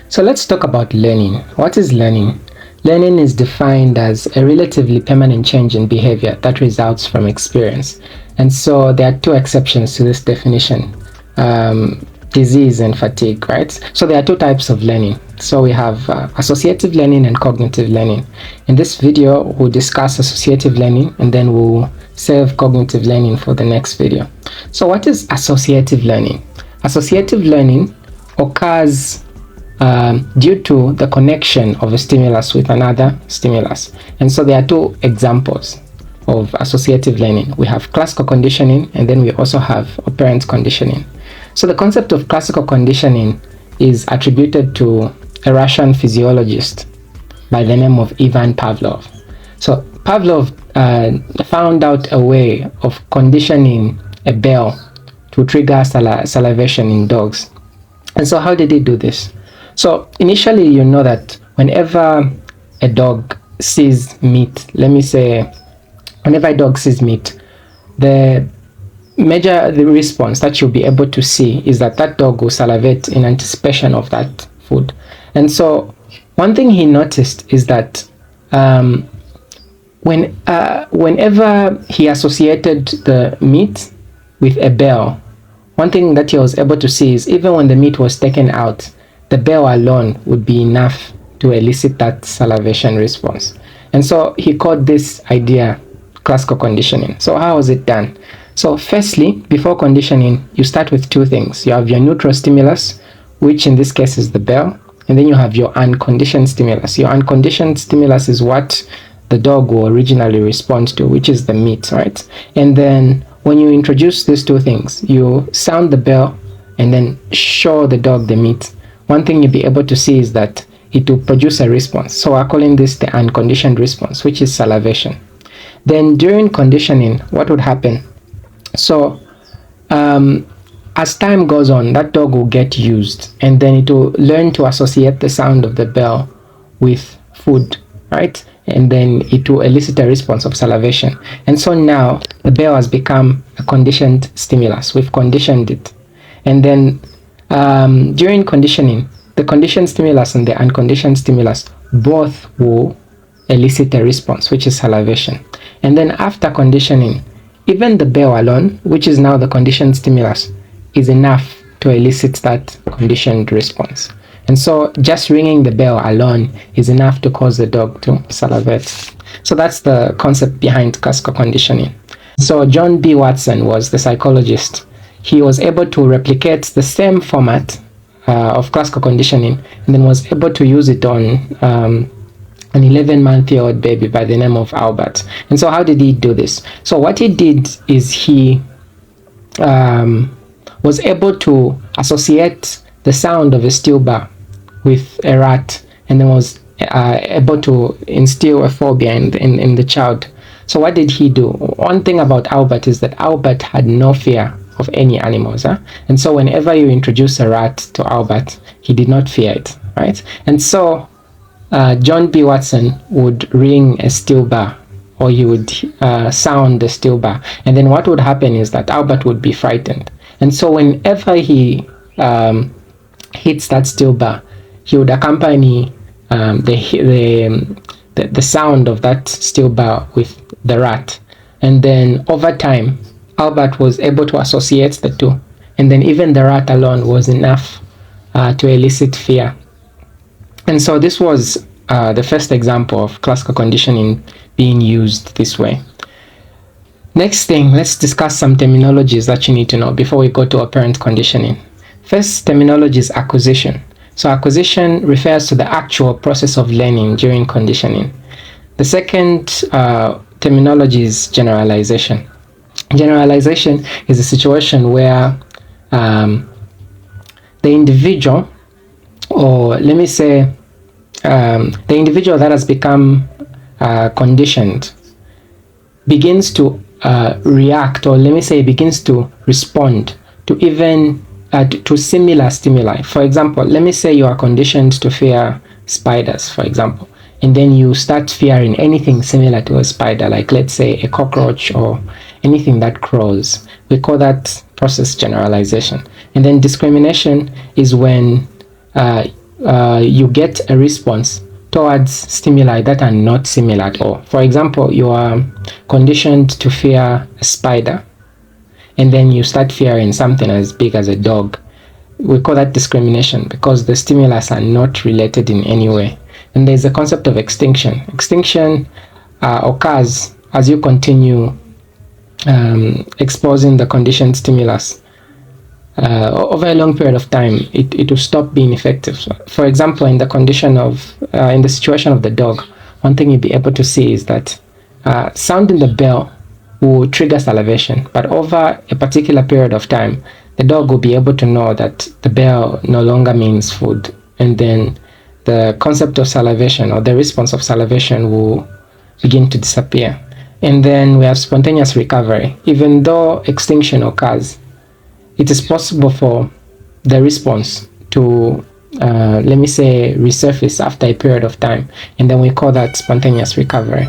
So let's talk about learning. What is learning? Learning is defined as a relatively permanent change in behavior that results from experience. And so there are two exceptions to this definition, disease and fatigue, right? So there are two types of learning. So we have associative learning and cognitive learning. In this video, we'll discuss associative learning and then we'll save cognitive learning for the next video. So what is associative learning? Associative learning occurs due to the connection of a stimulus with another stimulus. And so there are two examples of associative learning. We have classical conditioning, and then we also have operant conditioning. So the concept of classical conditioning is attributed to a Russian physiologist by the name of Ivan Pavlov. So Pavlov found out a way of conditioning a bell to trigger salivation in dogs. And so how did he do this? So initially, you know that whenever a dog sees meat, let me say, whenever a dog sees meat, the response that you'll be able to see is that that dog will salivate in anticipation of that food. And so one thing he noticed is that whenever he associated the meat with a bell, one thing that he was able to see is even when the meat was taken out, the bell alone would be enough to elicit that salivation response. And so he called this idea classical conditioning. So how was it done? So firstly, before conditioning, you start with two things. You have your neutral stimulus, which in this case is the bell, and then you have your unconditioned stimulus. Your unconditioned stimulus is what the dog will originally respond to, which is the meat, right? And then when you introduce these two things, you sound the bell and then show the dog the meat. One thing you'll be able to see is that it will produce a response. So we're calling this the unconditioned response, which is salivation. Then during conditioning, what would happen? So as time goes on, that dog will get used, and then it will learn to associate the sound of the bell with food, right? And then it will elicit a response of salivation. And so now the bell has become a conditioned stimulus. We've conditioned it. And then during conditioning, the conditioned stimulus and the unconditioned stimulus both will elicit a response, which is salivation. And then after conditioning, even the bell alone, which is now the conditioned stimulus, is enough to elicit that conditioned response. And so just ringing the bell alone is enough to cause the dog to salivate. So that's the concept behind classical conditioning. So John B. Watson was the psychologist. He was able to replicate the same format of classical conditioning and then was able to use it on an 11-month-old baby by the name of Albert. And so how did he do this? So what he did is he was able to associate the sound of a steel bar with a rat, and then was able to instill a phobia in the child. So what did he do? One thing about Albert is that Albert had no fear of any animals, and so whenever you introduce a rat to Albert, he did not fear it, right? And so John B. Watson would ring a steel bar, or he would sound the steel bar, and then what would happen is that Albert would be frightened. And so whenever he hits that steel bar, he would accompany the sound of that steel bar with the rat. And then over time, Albert was able to associate the two. And then even the rat alone was enough to elicit fear. And so this was the first example of classical conditioning being used this way. Next thing, let's discuss some terminologies that you need to know before we go to operant conditioning. First terminology is acquisition. So acquisition refers to the actual process of learning during conditioning. The second terminology is generalization. Generalization is a situation where the individual, or let me say the individual that has become conditioned begins to react, or let me say begins to respond to even to similar stimuli. For example, let me say you are conditioned to fear spiders, for example, and then you start fearing anything similar to a spider, like let's say a cockroach or anything that crawls. We call that process generalization. And then discrimination is when you get a response towards stimuli that are not similar at all. For example, you are conditioned to fear a spider, and then you start fearing something as big as a dog. We call that discrimination because the stimulus are not related in any way. And there's the concept of extinction. Extinction occurs as you continue exposing the conditioned stimulus. Over a long period of time, it will stop being effective. So, for example, in the situation of the dog, one thing you'll be able to see is that sounding the bell will trigger salivation, but over a particular period of time, the dog will be able to know that the bell no longer means food, and then the concept of salivation or the response of salivation will begin to disappear. And then we have spontaneous recovery. Even though extinction occurs, it is possible for the response to, let me say, resurface after a period of time, and then we call that spontaneous recovery.